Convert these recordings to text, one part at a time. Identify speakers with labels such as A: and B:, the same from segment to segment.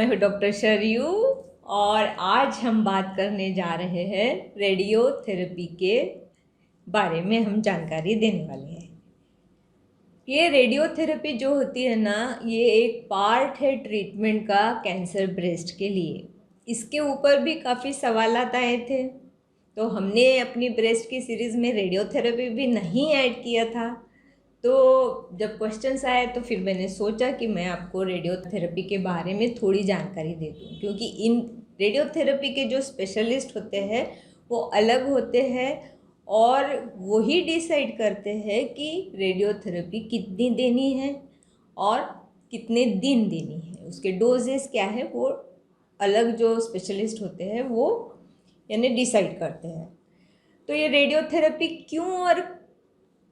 A: मैं हूँ डॉक्टर शरयू और आज हम बात करने जा रहे हैं रेडियोथेरेपी के बारे में हम जानकारी देने वाले हैं। ये रेडियोथेरेपी जो होती है ना, ये एक पार्ट है ट्रीटमेंट का कैंसर ब्रेस्ट के लिए। इसके ऊपर भी काफ़ी सवालात आए थे, तो हमने अपनी ब्रेस्ट की सीरीज़ में रेडियोथेरेपी भी नहीं ऐड किया था। तो जब क्वेश्चंस आए तो फिर मैंने सोचा कि मैं आपको रेडियोथेरेपी के बारे में थोड़ी जानकारी दे दूँ, क्योंकि इन रेडियोथेरेपी के जो स्पेशलिस्ट होते हैं वो अलग होते हैं और वही डिसाइड करते हैं कि रेडियोथेरेपी कितनी देनी है और कितने दिन देनी है। उसके डोजेस क्या है वो अलग जो स्पेशलिस्ट होते हैं वो यानी डिसाइड करते हैं। तो ये रेडियोथेरेपी क्यों और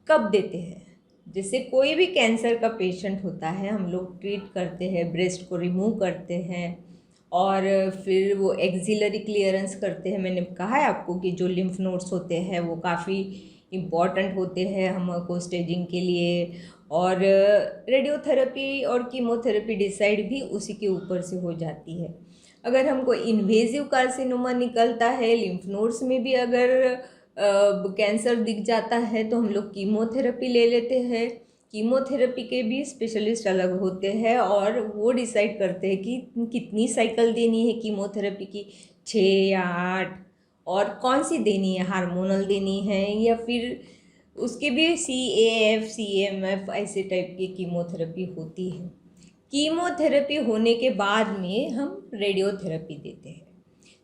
A: कब देते हैं? जैसे कोई भी कैंसर का पेशेंट होता है, हम लोग ट्रीट करते हैं, ब्रेस्ट को रिमूव करते हैं और फिर वो एक्सिलरी क्लियरेंस करते हैं। मैंने कहा है आपको कि जो लिम्फ नोड्स होते हैं वो काफ़ी इम्पॉर्टेंट होते हैं हमको स्टेजिंग के लिए, और रेडियोथेरेपी और कीमोथेरेपी डिसाइड भी उसी के ऊपर से हो जाती है। अगर हमको इन्वेजिव कार्सिनोमा निकलता है, लिम्फ नोड्स में भी अगर कैंसर दिख जाता है तो हम लोग कीमोथेरेपी ले लेते हैं। कीमोथेरेपी के भी स्पेशलिस्ट अलग होते हैं और वो डिसाइड करते हैं कि कितनी साइकिल देनी है कीमोथेरेपी की, 6 या 8, और कौन सी देनी है, हार्मोनल देनी है या फिर उसके भी CAF CMF ऐसे टाइप की कीमोथेरेपी होती है। कीमोथेरेपी होने के बाद में हम रेडियोथेरेपी देते हैं।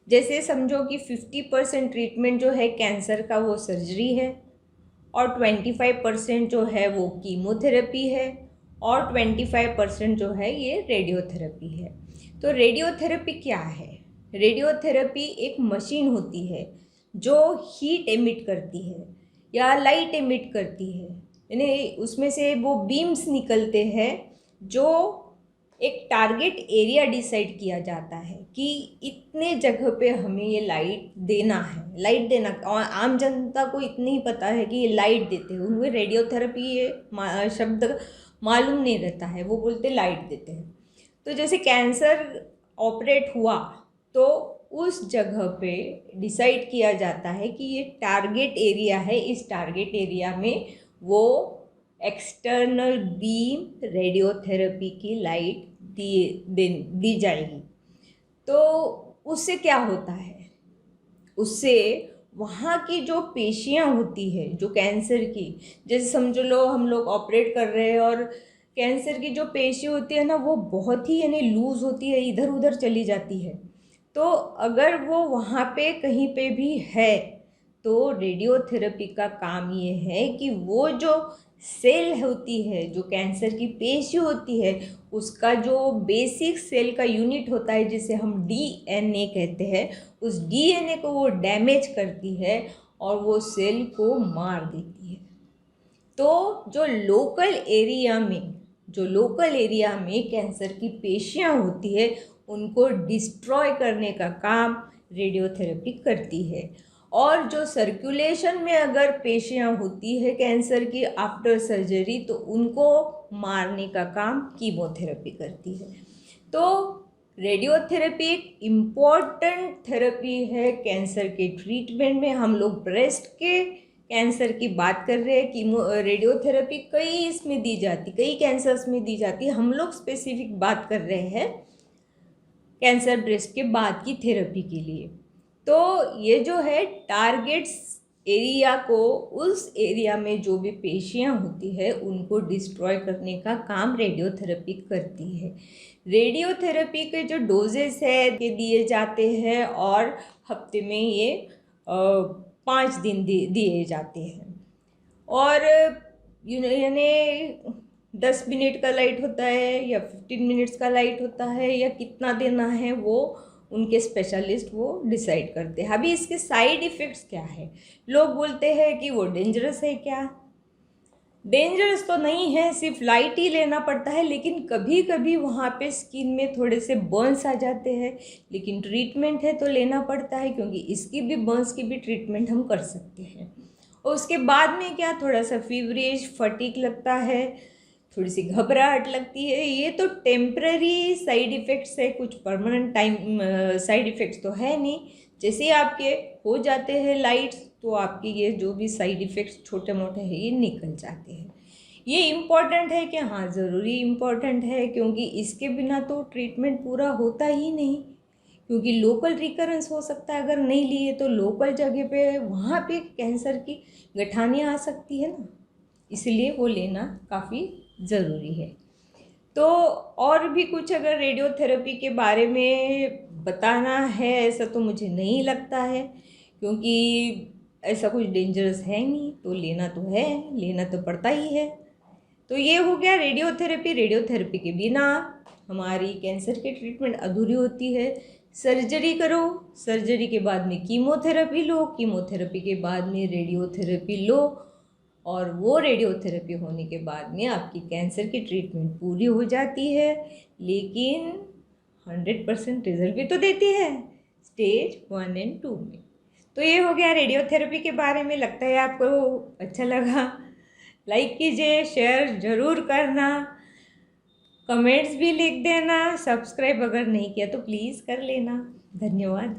A: जैसे समझो कि 50% ट्रीटमेंट जो है कैंसर का वो सर्जरी है और 25% जो है वो कीमोथेरेपी है और 25% जो है ये रेडियोथेरेपी है। तो रेडियोथेरेपी क्या है? रेडियोथेरेपी एक मशीन होती है जो हीट एमिट करती है या लाइट एमिट करती है, यानी उसमें से वो बीम्स निकलते हैं जो एक टारगेट एरिया डिसाइड किया जाता है कि इतने जगह पे हमें ये लाइट देना है। लाइट देना, और आम जनता को इतनी ही पता है कि ये लाइट देते हैं, उन्हें रेडियोथेरेपी ये शब्द मालूम नहीं रहता है, वो बोलते लाइट देते हैं। तो जैसे कैंसर ऑपरेट हुआ तो उस जगह पे डिसाइड किया जाता है कि ये टारगेट एरिया है, इस टारगेट एरिया में वो एक्सटर्नल बीम रेडियोथेरेपी की लाइट दी जाएगी। तो उससे क्या होता है? उससे वहाँ की जो पेशियाँ होती है जो कैंसर की, जैसे समझ लो हम लोग ऑपरेट कर रहे हैं और कैंसर की जो पेशी होती है ना वो बहुत ही यानी लूज़ होती है, इधर उधर चली जाती है। तो अगर वो वहाँ पे कहीं पे भी है तो रेडियोथेरेपी का काम ये है कि वो जो सेल होती है, जो कैंसर की पेशी होती है, उसका जो बेसिक सेल का यूनिट होता है जिसे हम DNA कहते हैं, उस DNA को वो डैमेज करती है और वो सेल को मार देती है। तो जो लोकल एरिया में कैंसर की पेशियाँ होती है उनको डिस्ट्रॉय करने का काम रेडियोथेरेपी करती है। और जो सर्कुलेशन में अगर पेशियाँ होती है कैंसर की आफ्टर सर्जरी तो उनको मारने का काम कीमोथेरेपी करती है। तो रेडियोथेरेपी एक इम्पॉर्टेंट थेरेपी है कैंसर के ट्रीटमेंट में। हम लोग ब्रेस्ट के कैंसर की बात कर रहे हैं, रेडियोथेरेपी कई इसमें दी जाती, कई कैंसर्स में दी जाती है। हम लोग स्पेसिफिक बात कर रहे हैं कैंसर ब्रेस्ट के बाद की थेरेपी के लिए। तो ये जो है टारगेट्स एरिया को, उस एरिया में जो भी पेशियाँ होती है उनको डिस्ट्रॉय करने का काम रेडियोथेरेपी करती है। रेडियोथेरेपी के जो डोजेस है ये दिए जाते हैं और हफ्ते में ये 5 दिन दिए जाते हैं। और यानी 10 मिनट का लाइट होता है या 15 मिनट्स का लाइट होता है या कितना देना है वो उनके स्पेशलिस्ट वो डिसाइड करते हैं। अभी इसके साइड इफ़ेक्ट्स क्या है? लोग बोलते हैं कि वो डेंजरस है। क्या डेंजरस तो नहीं है, सिर्फ लाइट ही लेना पड़ता है, लेकिन कभी कभी वहाँ पे स्किन में थोड़े से बर्न्स आ जाते हैं, लेकिन ट्रीटमेंट है तो लेना पड़ता है क्योंकि इसकी भी बर्न्स की भी ट्रीटमेंट हम कर सकते हैं। और उसके बाद में क्या, थोड़ा सा फीवरिश फटीग लगता है, थोड़ी सी घबराहट लगती है, ये तो टेम्पररी साइड इफ़ेक्ट्स है, कुछ परमानेंट टाइम साइड इफ़ेक्ट्स तो है नहीं। जैसे ही आपके हो जाते हैं लाइट्स तो आपके ये जो भी साइड इफ़ेक्ट्स छोटे मोटे हैं ये निकल जाते हैं। ये इम्पॉर्टेंट है कि हाँ, ज़रूरी इम्पॉर्टेंट है, क्योंकि इसके बिना तो ट्रीटमेंट पूरा होता ही नहीं। क्योंकि लोकल रिकरेंस हो सकता है, अगर नहीं लिए तो लोकल जगह पे वहाँ पे कैंसर की गठानियाँ आ सकती है ना, इसलिए वो लेना काफ़ी ज़रूरी है। तो और भी कुछ अगर रेडियोथेरेपी के बारे में बताना है ऐसा तो मुझे नहीं लगता है, क्योंकि ऐसा कुछ डेंजरस है नहीं, तो लेना तो है, लेना तो पड़ता ही है। तो ये हो गया रेडियोथेरेपी। रेडियोथेरेपी के बिना हमारी कैंसर की ट्रीटमेंट अधूरी होती है। सर्जरी करो, सर्जरी के बाद में कीमोथेरेपी लो, कीमोथेरेपी के बाद में रेडियोथेरेपी लो, और वो रेडियोथेरेपी होने के बाद में आपकी कैंसर की ट्रीटमेंट पूरी हो जाती है, लेकिन 100% रिजल्ट भी तो देती है स्टेज 1 एंड 2 में। तो ये हो गया रेडियोथेरेपी के बारे में। लगता है आपको अच्छा लगा। लाइक कीजिए, शेयर ज़रूर करना, कमेंट्स भी लिख देना, सब्सक्राइब अगर नहीं किया तो प्लीज़ कर लेना। धन्यवाद।